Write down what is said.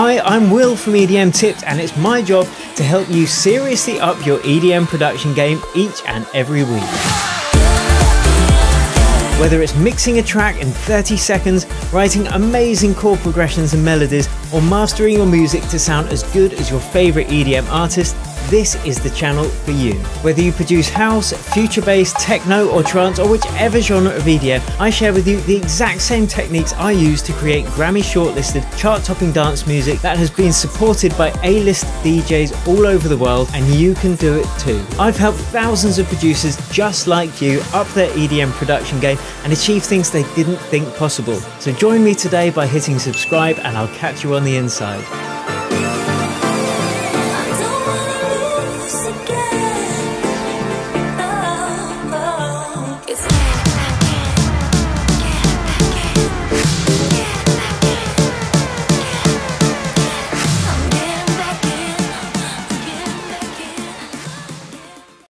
Hi, I'm Will from EDM Tips, and it's my job to help you seriously up your EDM production game each and every week. Whether it's mixing a track in 30 seconds, writing amazing chord progressions and melodies, or mastering your music to sound as good as your favourite EDM artist, this is the channel for you. Whether you produce house, future bass, techno or trance, or whichever genre of EDM, I share with you the exact same techniques I use to create Grammy shortlisted, chart-topping dance music that has been supported by A-list DJs all over the world, and you can do it too. I've helped thousands of producers just like you up their EDM production game and achieve things they didn't think possible. So join me today by hitting subscribe, and I'll catch you on the inside.